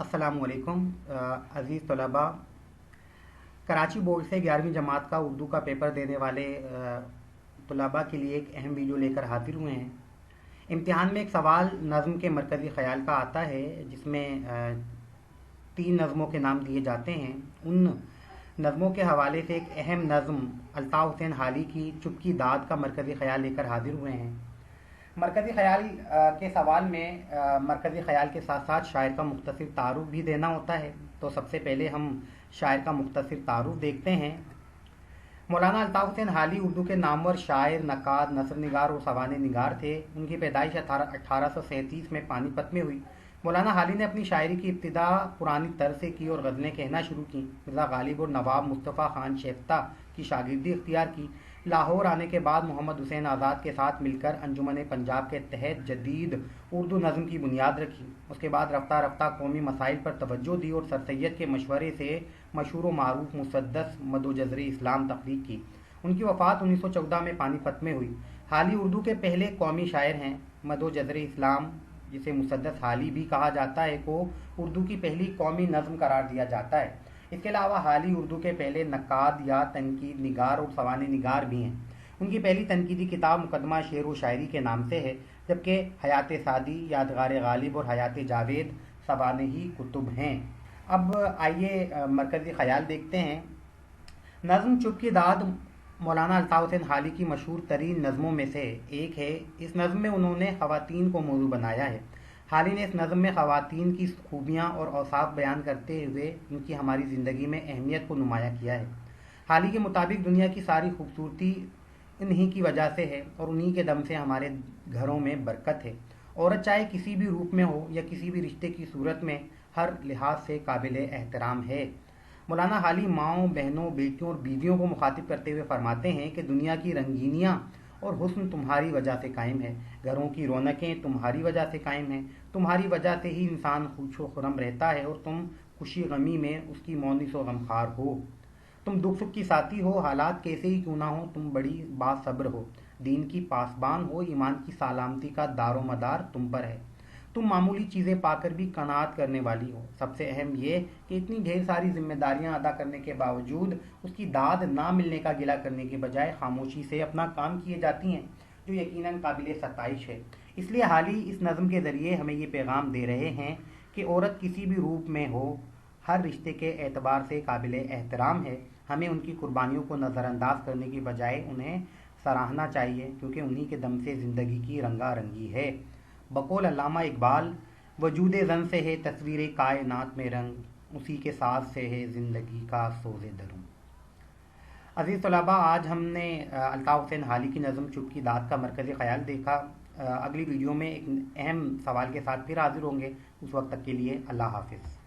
अस्सलामु अलैकुम अज़ीज़ तलबा। कराची बोर्ड से 11वीं जमात का उर्दू का पेपर देने वाले तलबा के लिए एक अहम वीडियो लेकर हाजिर हुए हैं। इम्तिहान में एक सवाल नज़्म के मरकज़ी ख़याल का आता है, जिसमें 3 नज़मों के नाम दिए जाते हैं। उन नज़मों के हवाले से एक अहम नज़्म अल्ताफ़ हुसैन हाली की चुप की दाद का मरकज़ी ख़याल लेकर हाजिर हुए हैं। मरकज़ी ख़याल के सवाल में मरकज़ी ख़याल के साथ साथ शायर का मुख्तसर तारुफ भी देना होता है। तो सबसे पहले हम शायर का मुख्तसर तारुफ देखते हैं। मौलाना अल्ताफ़ हुसैन हाली उर्दू के नामवर शायर, नक़ाद, नसर निगार और सवाने निगार थे। उनकी पैदाइश 1837 में पानीपत में हुई। मौलाना हाली ने अपनी शायरी की इब्तिदा पुरानी तर्ज से की और गज़लें कहना शुरू की। मिर्ज़ा गालिब और नवाब मुस्तफ़ा खान शेफ्ता की शागिर्दी इख्तियार की। लाहौर आने के बाद मोहम्मद हुसैन आज़ाद के साथ मिलकर अंजुमन पंजाब के तहत जदीद उर्दू नज़्म की बुनियाद रखी। उसके बाद रफ्ता रफ्ता कौमी मसाइल पर तवज्जो दी और सर सैयद के मशवरे से मशहूर व मारूफ मुसद्दस मदो जज़्र इस्लाम तख्लीक की। उनकी वफ़ात 1914 में पानीपत में हुई। हाली उर्दू के पहले कौमी शायर हैं। मदो जज़्र इस्लाम, जिसे मुसद्दस हाली भी कहा जाता है, को उर्दू की पहली कौमी नज़्म करार दिया जाता है। इसके अलावा हाली उर्दू के पहले नक़ाद या तनकीद निगार और सवाने निगार भी हैं। उनकी पहली तनकीदी किताब मुकदमा शेर व शायरी के नाम से है, जबकि हयात सादी, यादगार गालिब और हयात जावेद सवाने ही कुतुब हैं। अब आइए मरकज़ी ख़याल देखते हैं। नज़्म चुप की दाद मौलाना अल्ताफ़ हुसैन हाली की मशहूर तरीन नज़मों में से एक है। इस नज़्म में उन्होंने ख़वातीन को मौजू बनाया है। हाली ने इस नज़्म में ख़वातीन की खूबियाँ और औसाफ बयान करते हुए उनकी हमारी ज़िंदगी में अहमियत को नुमाया किया है। हाली के मुताबिक दुनिया की सारी खूबसूरती इन्हीं की वजह से है और उन्हीं के दम से हमारे घरों में बरकत है। औरत चाहे किसी भी रूप में हो या किसी भी रिश्ते की सूरत में, हर लिहाज से काबिल एहतराम है। मौलाना हाली माँओं, बहनों, बेटियों और बीवियों को मुखातिब करते हुए फरमाते हैं कि दुनिया की रंगीनियाँ और हुस्न तुम्हारी वजह से कायम है। घरों की रौनकें तुम्हारी वजह से कायम हैं। तुम्हारी वजह से ही इंसान खुश व खुर्रम रहता है और तुम खुशी गमी में उसकी मौनिस व गमखार हो। तुम दुख सुख की साथी हो, हालात कैसे ही क्यों ना हो, तुम बड़ी बासब्र हो। दीन की पासबान हो, ईमान की सलामती का दारो मदार तुम पर है। तुम मामूली चीज़ें पाकर भी कनात करने वाली हो। सबसे अहम ये कि इतनी ढेर सारी जिम्मेदारियां अदा करने के बावजूद उसकी दाद ना मिलने का गिला करने के बजाय खामोशी से अपना काम किए जाती हैं, जो यकीनन काबिल सताइश है। इसलिए हाली इस नज़्म के ज़रिए हमें ये पैगाम दे रहे हैं कि औरत किसी भी रूप में हो, हर रिश्ते के एतबार से काबिल एहतराम है। हमें उनकी कुर्बानियों को नज़रअंदाज करने की बजाय उन्हें सराहना चाहिए, क्योंकि उन्हीं के दम से ज़िंदगी की रंगारंगी है। बकौल अल्लामा इकबाल, वजूदे ज़न से है तस्वीर कायनात में रंग, उसी के साथ से है ज़िंदगी का सोज़े दरूं। अज़ीज़ तलबा, आज हमने अल्ताफ़ हुसैन हाली की नज़्म चुप की दाद का मरकज़ी ख़याल देखा। अगली वीडियो में एक अहम सवाल के साथ फिर हाजिर होंगे। उस वक्त तक के लिए अल्लाह हाफ़िज़।